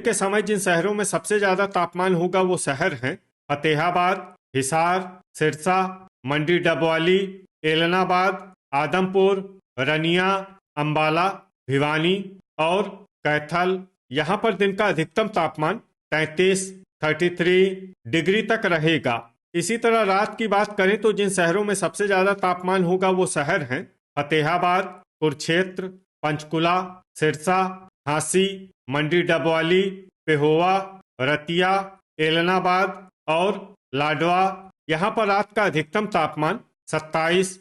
के समय जिन शहरों में सबसे ज्यादा तापमान होगा वो शहर हैं फतेहाबाद, हिसार, सिरसा, मंडी डबवाली, एलनाबाद, आदमपुर, रनिया, अंबाला, भिवानी और कैथल। यहाँ पर दिन का अधिकतम तापमान 33 डिग्री तक रहेगा। इसी तरह रात की बात करें तो जिन शहरों में सबसे ज्यादा तापमान होगा वो शहर हैं फतेहाबाद, कुरुक्षेत्र, पंचकुला, सिरसा, झांसी, मंडी डबवाली, पेहोवा, रतिया, एलनाबाद और लाडवा। यहाँ पर रात का अधिकतम तापमान 27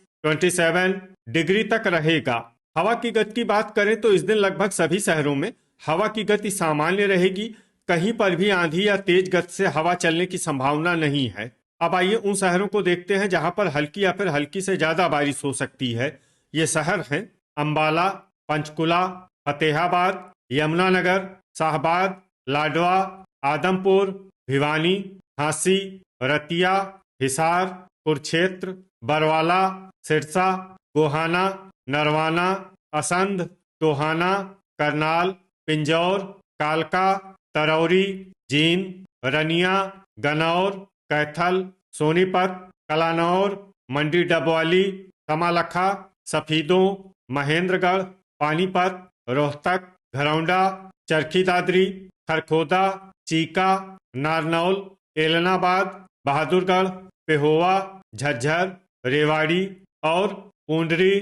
डिग्री तक रहेगा। हवा की गति की बात करें तो इस दिन लगभग सभी शहरों में हवा की गति सामान्य रहेगी। कहीं पर भी आंधी या तेज गति से हवा चलने की संभावना नहीं है। अब आइए उन शहरों को देखते हैं जहां पर हल्की या फिर हल्की से ज्यादा बारिश हो सकती है। ये शहर हैं अंबाला, पंचकुला, फतेहाबाद, यमुनानगर, शाहबाद, लाडवा, आदमपुर, भिवानी, झांसी, रतिया, हिसार, कुरुक्षेत्र, बरवाला, सिरसा, गोहाना, नरवाना, असंध, टोहाना, करनाल, पिंजौर, कालका, तरौरी, जींद, रनिया, गनौर, कैथल, सोनीपत, कलानौर, मंडी डबवाली, कमालखा, सफीदों, महेंद्रगढ़, पानीपत, रोहतक, घरौंडा, चरखी दादरी, खरखोदा, चीका, नारनौल, एलनाबाद, बहादुरगढ़, पेहोवा, झज्जर, रेवाड़ी और पूंडरी।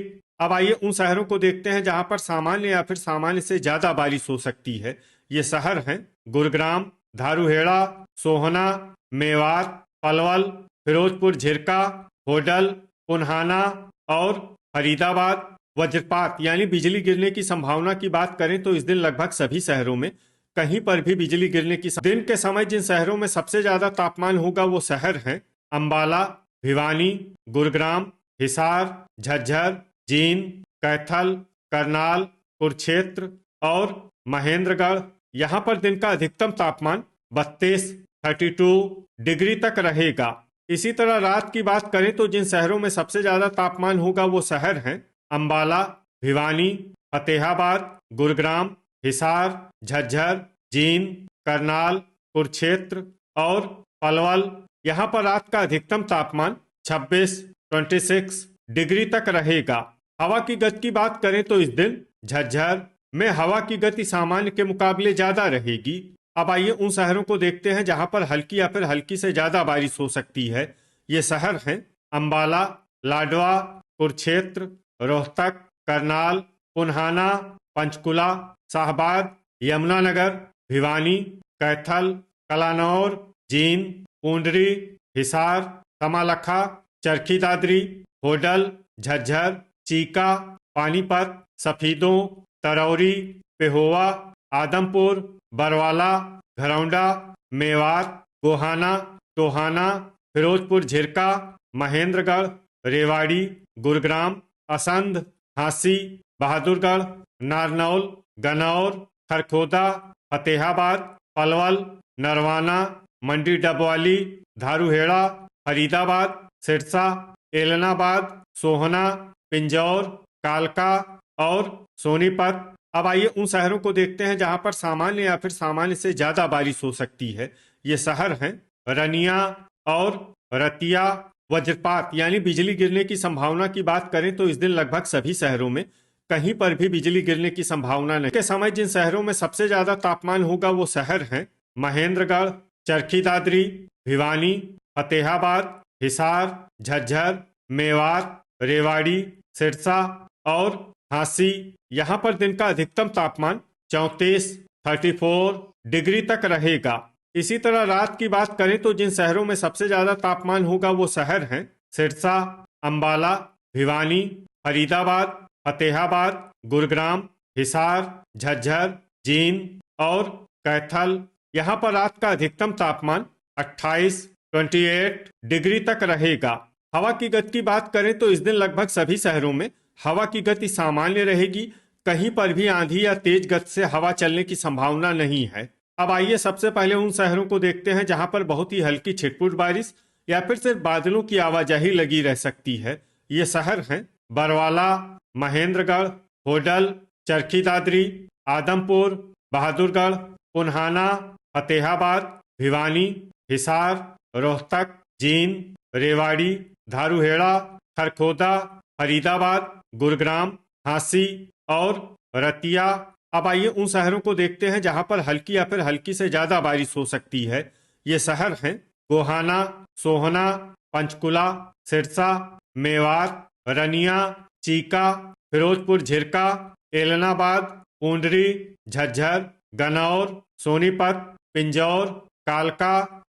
अब आइए उन शहरों को देखते हैं जहां पर सामान्य या फिर सामान्य से ज्यादा बारिश हो सकती है। ये शहर हैं गुरुग्राम, धारूहेड़ा, सोहना, मेवात, पलवल, फिरोजपुर झिरका, होडल, पुन्हाना और फरीदाबाद। वज्रपात यानी बिजली गिरने की संभावना की बात करें तो इस दिन लगभग सभी शहरों में कहीं पर भी बिजली गिरने की दिन के समय जिन शहरों में सबसे ज्यादा तापमान होगा वो शहर हैं अंबाला, भिवानी, गुरुग्राम, हिसार, झज्जर, जींद, कैथल, करनाल, कुरुक्षेत्र और महेंद्रगढ़। यहाँ पर दिन का अधिकतम तापमान 32 डिग्री तक रहेगा। इसी तरह रात की बात करें तो जिन शहरों में सबसे ज्यादा तापमान होगा वो शहर हैं अंबाला, भिवानी, फतेहाबाद, गुरुग्राम, हिसार, झज्जर, जींद, करनाल, कुरुक्षेत्र और पलवल। यहाँ पर रात का अधिकतम तापमान 26 डिग्री तक रहेगा। हवा की गति की बात करें तो इस दिन झज्जर में हवा की गति सामान्य के मुकाबले ज्यादा रहेगी। अब आइए उन शहरों को देखते हैं जहां पर हल्की या फिर हल्की से ज्यादा बारिश हो सकती है। ये शहर हैं अंबाला, लाडवा, कुरुक्षेत्र, रोहतक, करनाल, पुन्हाना, पंचकुला, शाहबाद, यमुनानगर, भिवानी, कैथल, कलानौर, जींद, पूंडरी, हिसार, कमालखा, चरखी दादरी, होडल, झज्जर, चीका, पानीपत, सफीदों, तरौरी, पेहोवा, आदमपुर, बरवाला, घरौंडा, मेवात, गोहाना, टोहाना, फिरोजपुर झिरका, महेंद्रगढ़, रेवाड़ी, गुरुग्राम, असंध, झांसी, बहादुरगढ़, नारनौल, गनौर, खरखोदा, फतेहाबाद, पलवल, नरवाना, मंडी डबवाली, धारूहेड़ा, फरीदाबाद, सिरसा, एलनाबाद, सोहना, पिंजौर, कालका और सोनीपत। अब आइए उन शहरों को देखते हैं जहां पर सामान्य या फिर सामान्य से ज्यादा बारिश हो सकती है। ये शहर हैं रनिया और रतिया। वज्रपात यानी बिजली गिरने की संभावना की बात करें तो इस दिन लगभग सभी शहरों में कहीं पर भी बिजली गिरने की संभावना नहीं। के समय जिन शहरों में सबसे ज्यादा तापमान होगा वो शहर हैं महेंद्रगढ़, चरखी दादरी, भिवानी, फतेहाबाद, हिसार, झज्जर, मेवात, रेवाड़ी, सिरसा और झांसी। यहाँ पर दिन का अधिकतम तापमान 34 डिग्री तक रहेगा। इसी तरह रात की बात करें तो जिन शहरों में सबसे ज्यादा तापमान होगा वो शहर हैं सिरसा, अंबाला, भिवानी, फरीदाबाद, फतेहाबाद, गुरुग्राम, हिसार, झज्जर, जींद और कैथल। यहाँ पर रात का अधिकतम तापमान 28 डिग्री तक रहेगा। हवा की गति की बात करें तो इस दिन लगभग सभी शहरों में हवा की गति सामान्य रहेगी। कहीं पर भी आंधी या तेज गति से हवा चलने की संभावना नहीं है। अब आइए सबसे पहले उन शहरों को देखते हैं जहां पर बहुत ही हल्की छिटपुट बारिश या फिर सिर्फ बादलों की आवाजाही लगी रह सकती है। ये शहर हैं बरवाला, महेंद्रगढ़, होडल, चरखी दादरी, आदमपुर, बहादुरगढ़, पुन्हाना, फतेहाबाद, भिवानी, हिसार, रोहतक, जींद, रेवाड़ी, धारूहेड़ा, खरखोदा, फरीदाबाद, गुरुग्राम, झांसी और रतिया। अब आइए उन शहरों को देखते हैं जहां पर हल्की या फिर हल्की से ज्यादा बारिश हो सकती है। ये शहर हैं गोहाना, सोहना, पंचकुला, सिरसा, मेवात, रनिया, चीका, फिरोजपुर झिरका, एलनाबाद, पूंडरी, झज्जर, गन्नौर, सोनीपत, पिंजौर, कालका,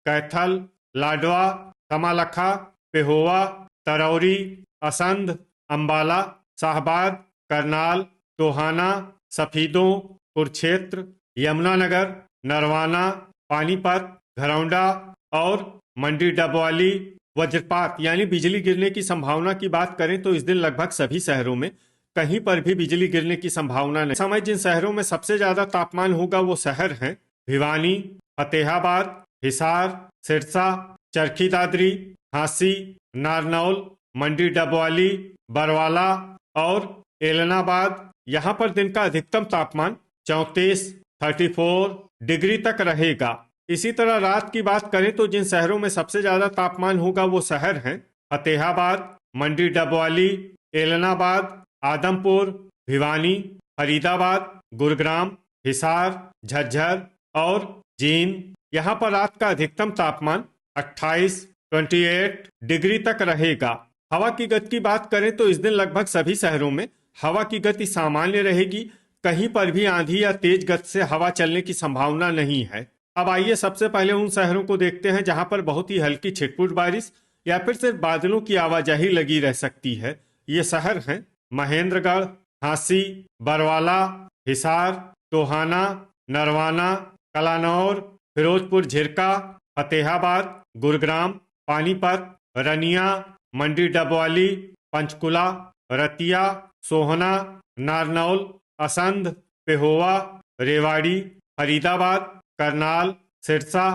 कैथल, लाडवा, कमालखा, पेहोवा, तरौरी, असंध, अंबाला, शाहबाद, करनाल, टोहाना, सफीदों, कुरुक्षेत्र, यमुनानगर, नरवाना, पानीपत, घरौंडा और मंडी डबवाली। वज्रपात यानी बिजली गिरने की संभावना की बात करें तो इस दिन लगभग सभी शहरों में कहीं पर भी बिजली गिरने की संभावना नहीं। समय जिन शहरों में सबसे ज्यादा तापमान होगा वो शहर हैं भिवानी, फतेहाबाद, हिसार, सिरसा, चरखी दादरी, झांसी, नारनौल, मंडी डबवाली, बरवाला और एलनाबाद। यहाँ पर दिन का अधिकतम तापमान 34 डिग्री तक रहेगा। इसी तरह रात की बात करें तो जिन शहरों में सबसे ज्यादा तापमान होगा वो शहर हैं फतेहाबाद, मंडी डबवाली, एलनाबाद, आदमपुर, भिवानी, फरीदाबाद, गुरुग्राम, हिसार, झज्जर और जींद। यहाँ पर रात का अधिकतम तापमान 28 डिग्री तक रहेगा। हवा की गति की बात करें तो इस दिन लगभग सभी शहरों में हवा की गति सामान्य रहेगी। कहीं पर भी आंधी या तेज गति से हवा चलने की संभावना नहीं है। अब आइए सबसे पहले उन शहरों को देखते हैं जहां पर बहुत ही हल्की छिटपुट बारिश या फिर सिर्फ बादलों की आवाजाही लगी रह सकती है। ये शहर हैं महेंद्रगढ़, झांसी, बरवाला, हिसार, टोहाना, नरवाना, कलानौर, फिरोजपुर झिरका, फतेहाबाद, गुरुग्राम, पानीपत, रनिया, मंडी डबवाली, पंचकुला, रतिया, सोहना, नारनौल, असंध, पेहोवा, रेवाड़ी, फरीदाबाद, करनाल, सिरसा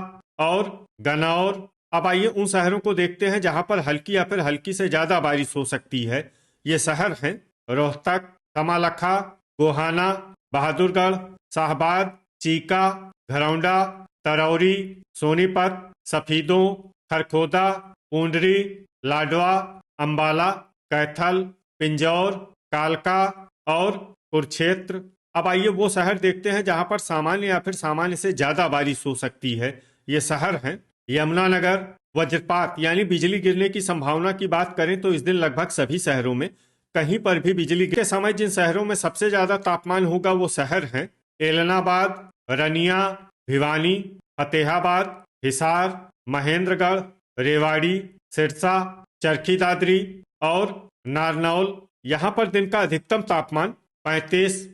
और गन्नौर। अब आइए उन शहरों को देखते हैं जहां पर हल्की या फिर हल्की से ज्यादा बारिश हो सकती है। ये शहर हैं रोहतक, कमालखा, गोहाना, बहादुरगढ़, शाहबाद, चीका, घरौंडा, तरौरी, सोनीपत, सफीदों, खरखोदा, पूंडरी, लाडवा, अंबाला, कैथल, पिंजौर, कालका और कुरुक्षेत्र। अब आइए वो शहर देखते हैं जहां पर सामान्य या फिर सामान्य से ज्यादा बारिश हो सकती है। ये शहर हैं यमुनानगर। वज्रपात यानी बिजली गिरने की संभावना की बात करें तो इस दिन लगभग सभी शहरों में कहीं पर भी बिजली के समय जिन शहरों में सबसे ज्यादा तापमान होगा वो शहर हैं एलनाबाद, रनिया, भिवानी, फतेहाबाद, हिसार, महेंद्रगढ़, रेवाड़ी, सिरसा, चरखी दादरी और नारनौल। यहाँ पर दिन का अधिकतम तापमान 35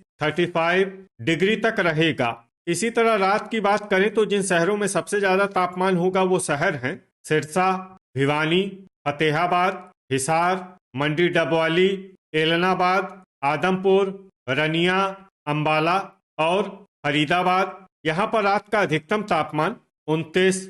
डिग्री तक रहेगा। इसी तरह रात की बात करें तो जिन शहरों में सबसे ज्यादा तापमान होगा वो शहर हैं सिरसा, भिवानी, फतेहाबाद, हिसार, मंडी डबवाली, एलनाबाद, आदमपुर, रनिया, अंबाला और फरीदाबाद। यहाँ पर रात का अधिकतम तापमान 29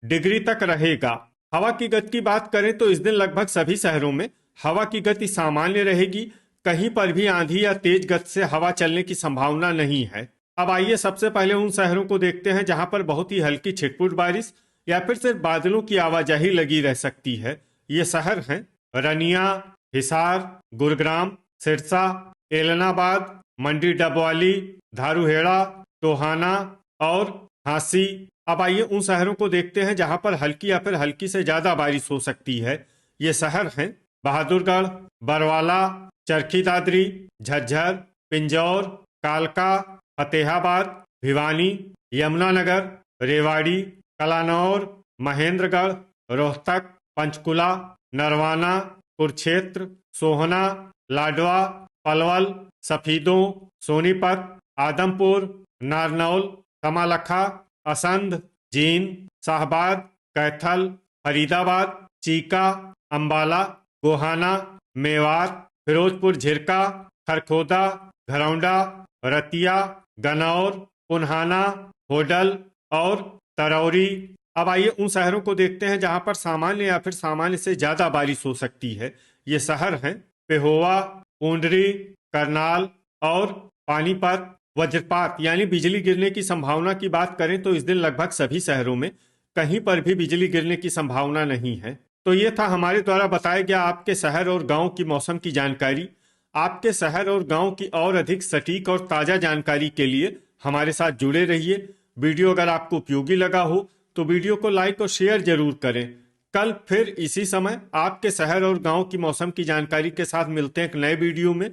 डिग्री तक रहेगा। हवा की गति की बात करें तो इस दिन लगभग सभी शहरों में हवा की गति सामान्य रहेगी। कहीं पर भी आंधी या तेज गति से हवा चलने की संभावना नहीं है। अब आइए सबसे पहले उन शहरों को देखते हैं जहां पर बहुत ही हल्की छिटपुट बारिश या फिर सिर्फ बादलों की आवाजाही लगी रह सकती है। ये शहर हैं रनिया, हिसार, गुरुग्राम, सिरसा, एलनाबाद, मंडी डबवाली, धारूहेड़ा, टोहाना और झांसी। अब आइए उन शहरों को देखते हैं जहां पर हल्की या फिर हल्की से ज्यादा बारिश हो सकती है। ये शहर हैं बहादुरगढ़, बरवाला, चरखी दादरी, झज्जर, पिंजौर, कालका, फतेहाबाद, भिवानी, यमुनानगर, रेवाड़ी, कलानौर, महेंद्रगढ़, रोहतक, पंचकुला, नरवाना, कुरुक्षेत्र, सोहना, लाडवा, पलवल, सफीदों, सोनीपत, आदमपुर, नारनौल, कमालखा, असंध, जींद, शाहबाद, कैथल, फरीदाबाद, चीका, अंबाला, गोहाना, मेवात, फिरोजपुर झिरका, खरखोदा, घरौंडा, रतिया, गन्नौर, पुन्हाना, होडल और तरौरी। अब आइए उन शहरों को देखते हैं जहां पर सामान्य या फिर सामान्य से ज्यादा बारिश हो सकती है। ये शहर हैं पेहोवा, पूंडरी, करनाल और पानीपत, वज्रपात यानी बिजली गिरने की संभावना की बात करें तो इस दिन लगभग सभी शहरों में कहीं पर भी बिजली गिरने की संभावना नहीं है। तो ये था हमारे द्वारा बताया गया आपके शहर और गांव की मौसम की जानकारी। आपके शहर और गांव की और अधिक सटीक और ताज़ा जानकारी के लिए हमारे साथ जुड़े रहिए। वीडियो अगर आपको उपयोगी लगा हो तो वीडियो को लाइक और शेयर जरूर करें। कल फिर इसी समय आपके शहर और गांव की मौसम की जानकारी के साथ मिलते हैं एक नए वीडियो में।